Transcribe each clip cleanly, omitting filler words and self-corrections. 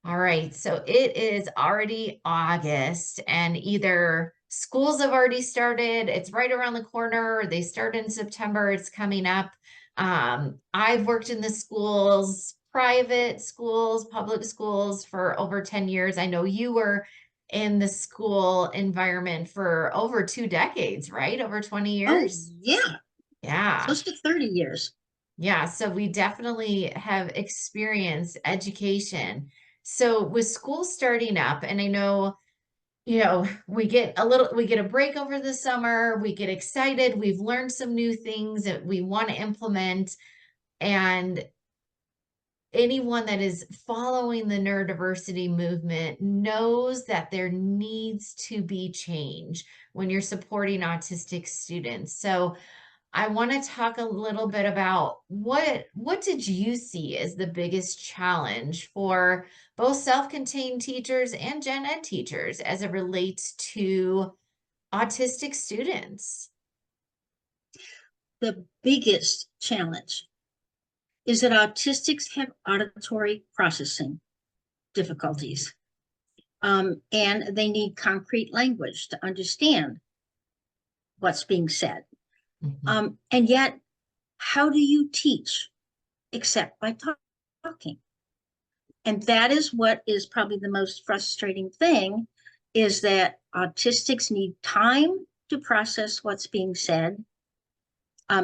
All right, so it is already August, and either schools have already started, it's right around the corner, or they start in September, it's coming up. I've worked in the schools, private schools, public schools for over 10 years. I know you were in the school environment for over 2 decades, right? Over 20 Oh, years? yeah, Yeah. close to 30 years. Yeah, so we definitely have experienced education. So with school starting up, and I know, we get a break over the summer, we get excited, we've learned some new things that we want to implement, and anyone that is following the neurodiversity movement knows that there needs to be change when you're supporting autistic students. So I want to talk a little bit about what did you see as the biggest challenge for both self-contained teachers and gen ed teachers as it relates to autistic students? The biggest challenge is that autistics have auditory processing difficulties, and they need concrete language to understand what's being said. Mhm. And yet, how do you teach except by talking? And that is what is probably the most frustrating thing, is that autistics need time to process what's being said.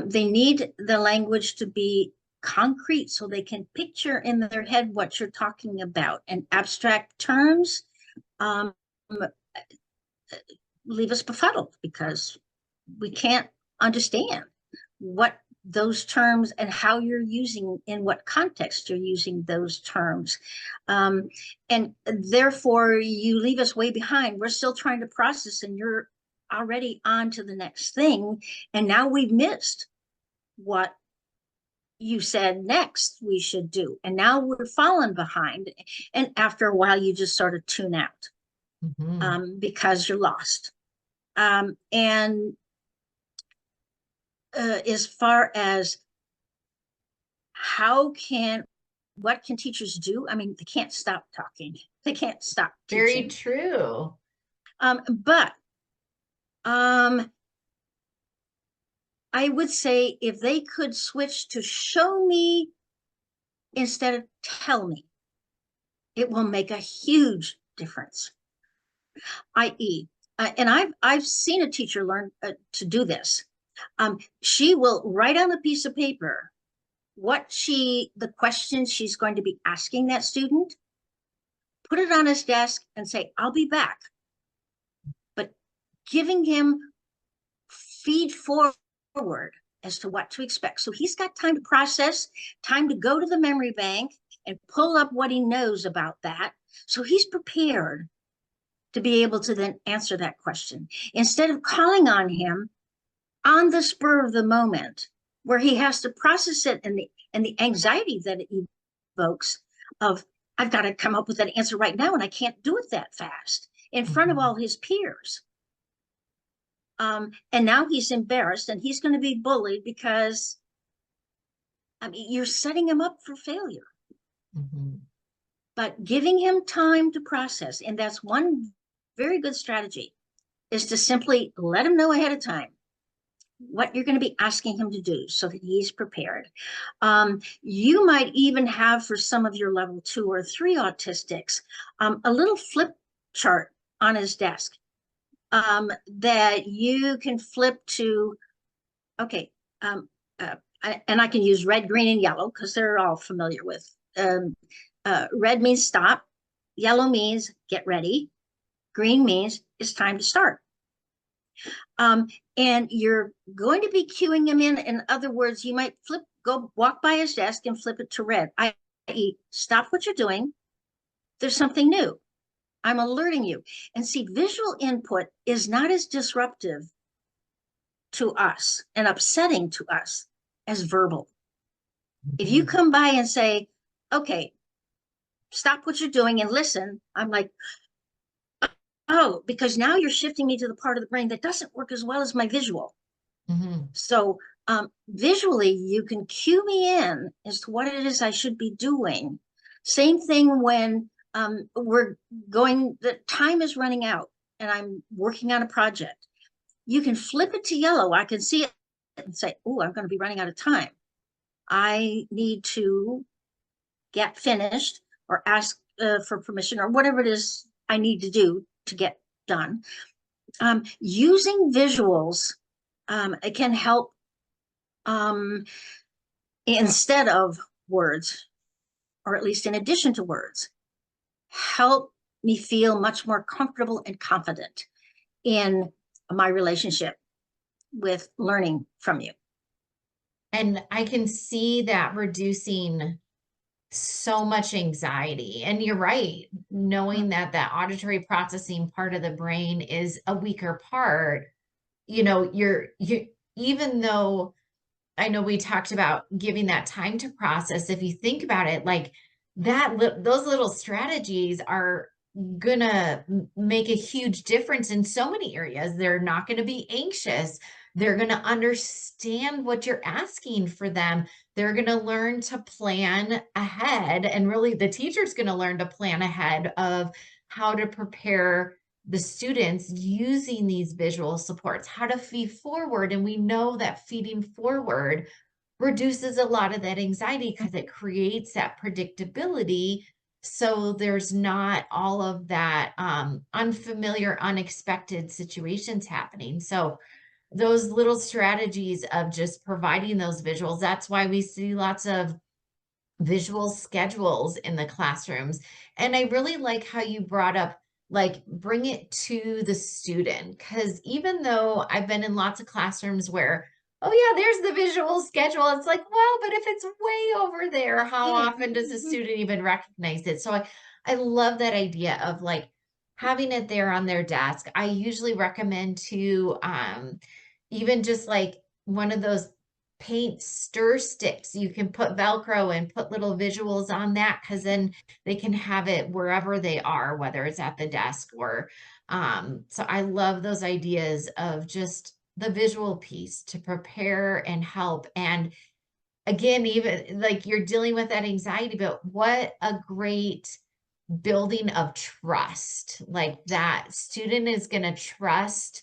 They need the language to be concrete so they can picture in their head what you're talking about. And abstract terms um, leave us befuddled because we can't understand what those terms and how you're using, in what context you're using those terms. Um, and therefore, you leave us way behind. We're still trying to process, and you're already on to the next thing. And now we've missed what you said next we should do. And now we're falling behind. And after a while, you just sort of tune out Mhm. because you're lost. And as far as what can teachers do? I mean, they can't stop talking. They can't stop Very teaching. true. But um, I would say if they could switch to show me instead of tell me, it will make a huge difference. I.e., and I've seen a teacher learn to do this. She will write on a piece of paper the questions she's going to be asking that student, put it on his desk, and say, "I'll be back." But giving him feed forward as to what to expect. So he's got time to process, time to go to the memory bank and pull up what he knows about that. So he's prepared to be able to then answer that question instead of calling on him on the spur of the moment, where he has to process it, and the anxiety that it evokes of, I've got to come up with that answer right now, and I can't do it that fast in front of Mhm. all his peers. And now he's embarrassed, and he's going to be bullied because, I mean, you're setting him up for failure. Mhm. But giving him time to process, and that's one very good strategy, is to simply let him know ahead of time what you're going to be asking him to do so that he's prepared. You might even have, for some of your level 2 or 3 autistics, a little flip chart on his desk that you can flip to. Okay, um, and I can use red, green, and yellow because they're all familiar with. Red means stop, yellow means get ready, green means it's time to start. Um, and you're going to be cueing him in. In other words, you might go walk by his desk and flip it to red, i.e., stop what you're doing. There's something new. I'm alerting you. And see, visual input is not as disruptive to us and upsetting to us as verbal. If you Mhm. come by and say, okay, stop what you're doing and listen, I'm like, oh, because now you're shifting me to the part of the brain that doesn't work as well as my visual. Mhm. So visually, you can cue me in as to what it is I should be doing. Same thing when the time is running out and I'm working on a project. You can flip it to yellow. I can see it and say, oh, I'm going to be running out of time. I need to get finished or ask for permission or whatever it is I need to do to get done. Using visuals, it can help instead of words, or at least in addition to words, help me feel much more comfortable and confident in my relationship with learning from you. And I can see that reducing so much anxiety. And you're right, knowing that that auditory processing part of the brain is a weaker part, you know, you even though I know we talked about giving that time to process, if you think about it, like those little strategies are gonna make a huge difference in so many areas. They're not going to be anxious. They're going to understand what you're asking for them. They're going to learn to plan ahead. And really, the teacher's going to learn to plan ahead of how to prepare the students using these visual supports, how to feed forward. And we know that feeding forward reduces a lot of that anxiety because it creates that predictability, so there's not all of that unfamiliar, unexpected situations happening. So those little strategies of just providing those visuals, that's why we see lots of visual schedules in the classrooms. And I really like how you brought up, like, bring it to the student, because even though I've been in lots of classrooms where, oh yeah, there's the visual schedule, it's like, well, but if it's way over there, how Yeah. often does the student even recognize it? So I love that idea of like having it there on their desk. I usually recommend to even just like one of those paint stir sticks. You can put Velcro and put little visuals on that, because then they can have it wherever they are, whether it's at the desk or so I love those ideas of just the visual piece to prepare and help. And again, even like you're dealing with that anxiety, but what a great building of trust. Like that student is going to trust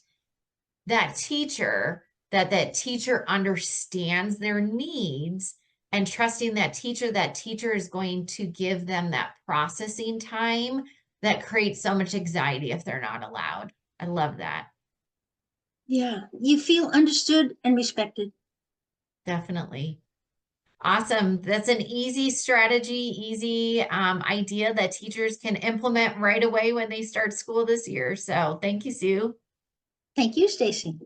that teacher, that teacher understands their needs, and trusting that teacher is going to give them that processing time that creates so much anxiety if they're not allowed. I love that. Yeah. You feel understood and respected. Definitely. Awesome. That's an easy strategy, easy idea that teachers can implement right away when they start school this year. So thank you, Sue. Thank you, Stacy.